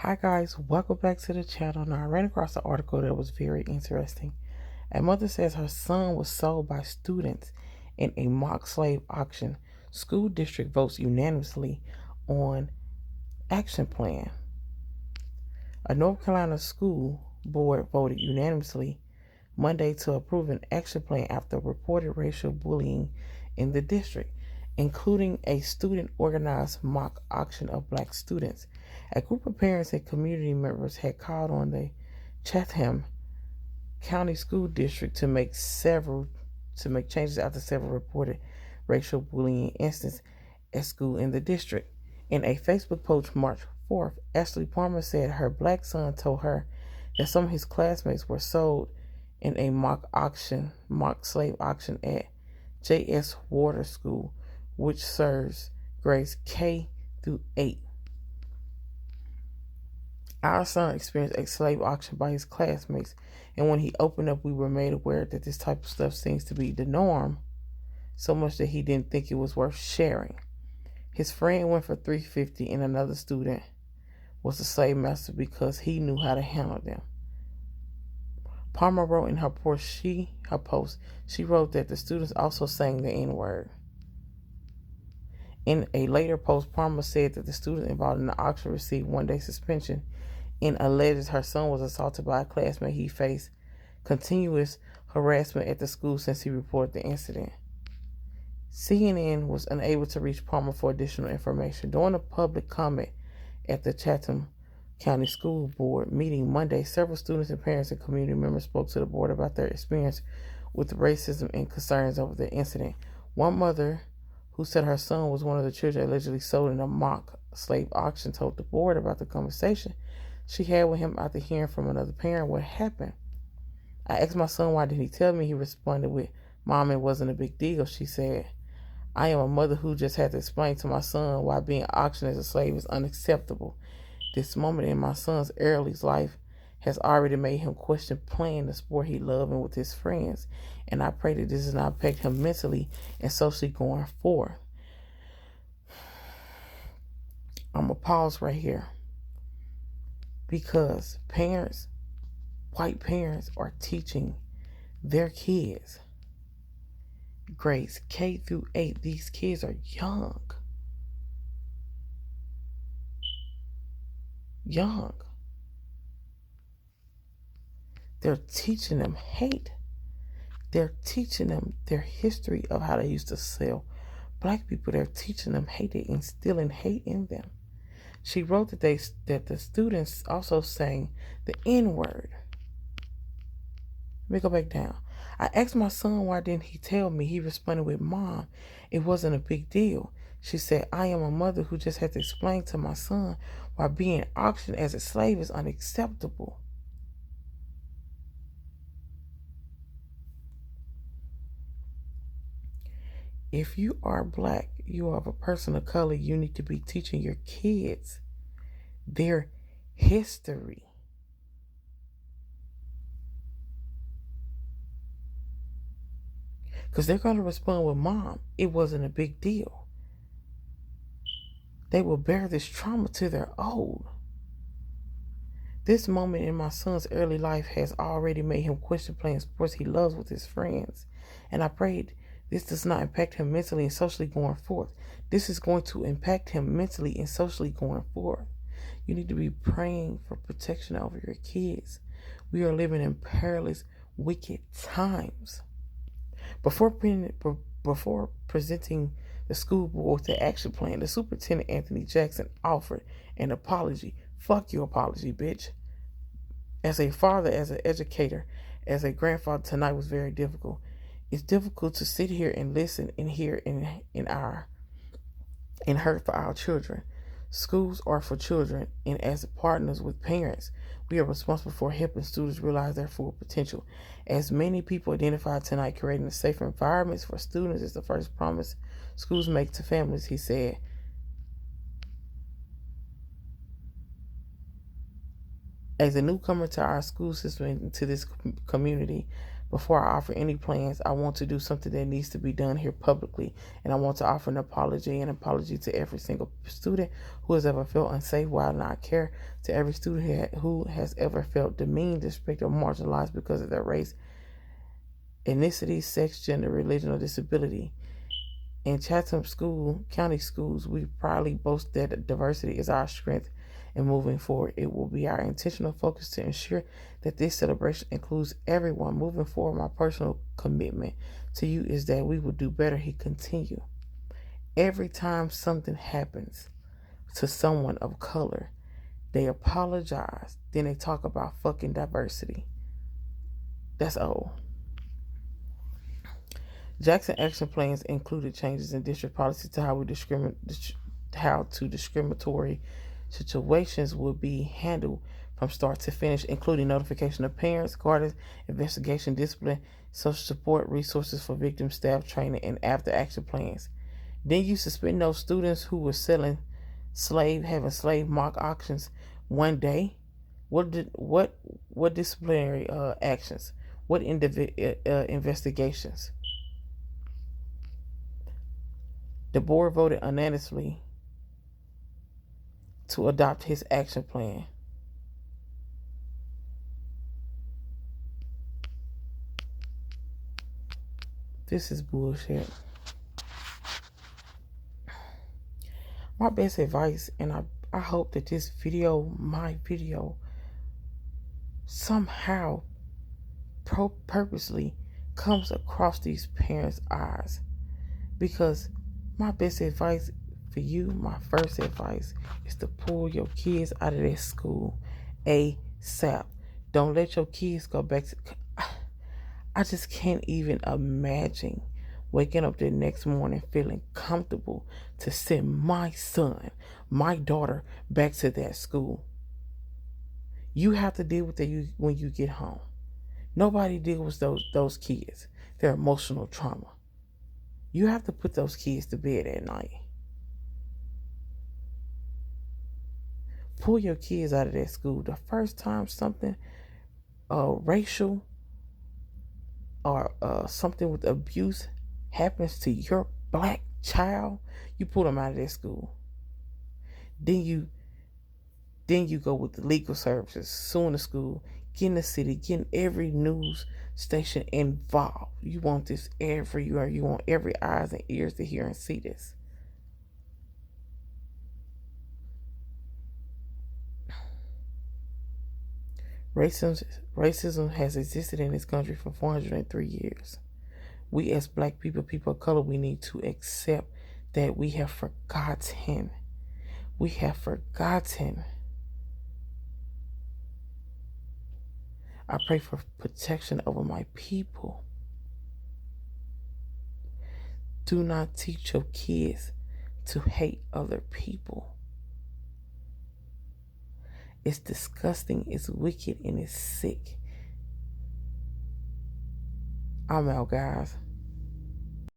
Hi guys, welcome back to the channel. Now I ran across an article that was very interesting. A mother says her son was sold by students in a mock slave auction. School district votes unanimously on action plan. A North Carolina school board voted unanimously Monday to approve an action plan after reported racial bullying in the district, including a student-organized mock auction of black students. A group of parents and community members had called on the Chatham County School District to make changes after several reported racial bullying incidents at school in the district. In a Facebook post March 4th, Ashley Palmer said her black son told her that some of his classmates were sold in a mock slave auction at J.S. Water School, which serves grades K through 8. Our son experienced a slave auction by his classmates, and when he opened up, we were made aware that this type of stuff seems to be the norm, so much that he didn't think it was worth sharing. His friend went for $350, and another student was the slave master because he knew how to handle them. Palmer wrote in her post, she wrote that the students also sang the N-word. In a later post, Palmer said that the students involved in the auction received 1-day suspension and alleged her son was assaulted by a classmate. He faced continuous harassment at the school since he reported the incident. CNN was unable to reach Palmer for additional information. During a public comment at the Chatham County School Board meeting Monday, several students and parents and community members spoke to the board about their experience with racism and concerns over the incident. One mother, who said her son was one of the children allegedly sold in a mock slave auction, told the board about the conversation she had with him after hearing from another parent what happened. I asked my son why did he tell me. He responded with, "Mom, it wasn't a big deal," she said. "I am a mother who just had to explain to my son why being auctioned as a slave is unacceptable. This moment in my son's early life has already made him question playing the sport he loved and with his friends, and I pray that this does not affect him mentally and socially going forward." I'm going to pause right here because white parents are teaching their kids grades K through 8. These kids are young. They're teaching them hate. They're teaching them their history of how they used to sell black people. They're teaching them hate. They're instilling hate in them. She wrote that the students also sang the N-word. Let me go back down. I asked my son why didn't he tell me. He responded with, "Mom, it wasn't a big deal." She said, "I am a mother who just had to explain to my son why being auctioned as a slave is unacceptable." If you are black, you are a person of color, you need to be teaching your kids their history. Because they're going to respond with, "Mom, it wasn't a big deal." They will bear this trauma till they're old. This moment in my son's early life has already made him question playing sports he loves with his friends. And I prayed this does not impact him mentally and socially going forward. This is going to impact him mentally and socially going forward. You need to be praying for protection over your kids. We are living in perilous, wicked times. Before presenting the school board with the action plan, the superintendent, Anthony Jackson, offered an apology. Fuck your apology, bitch. As a father, as an educator, as a grandfather, tonight was very difficult. It's difficult to sit here and listen and hear and hurt for our children. Schools are for children, and as partners with parents, we are responsible for helping students realize their full potential. As many people identified tonight, creating safer environments for students is the first promise schools make to families, he said. As a newcomer to our school system and to this community, Before I offer any plans, I want to do something that needs to be done here publicly, and I want to offer an apology to every single student who has ever felt unsafe while not care, to every student who has ever felt demeaned, disrespected, or marginalized because of their race, ethnicity, sex, gender, religion, or disability. In Chatham County Schools, we proudly boast that diversity is our strength. And moving forward, it will be our intentional focus to ensure that this celebration includes everyone. Moving forward, my personal commitment to you is that we will do better. He continued. Every time something happens to someone of color, they apologize. Then they talk about fucking diversity. That's old. Jackson action plans included changes in district policy to how discriminatory situations will be handled from start to finish, including notification of parents, guardians, investigation, discipline, social support, resources for victims, staff training, and after action plans. Then you suspend those students who were having slave mock auctions one day. What disciplinary actions? What investigations? The board voted unanimously to adopt his action plan. This is bullshit. My best advice, and I hope that my video, somehow purposely comes across these parents' eyes. Because my best advice for you, my first advice, is to pull your kids out of that school ASAP. Don't let your kids go back to... I just can't even imagine waking up the next morning feeling comfortable to send my son, my daughter, back to that school. You have to deal with it when you get home. Nobody deals with those kids, their emotional trauma. You have to put those kids to bed at night. Pull your kids out of that school. The first time something racial or something with abuse happens to your black child, you pull them out of that school. Then you go with the legal services, suing the school, getting the city, getting every news station involved. You want this everywhere. You want every eyes and ears to hear and see this. Racism has existed in this country for 403 years. We as black people of color, we need to accept that we have forgotten. We have forgotten. I pray for protection over my people. Do not teach your kids to hate other people. It's disgusting, it's wicked, and it's sick. I'm out, guys.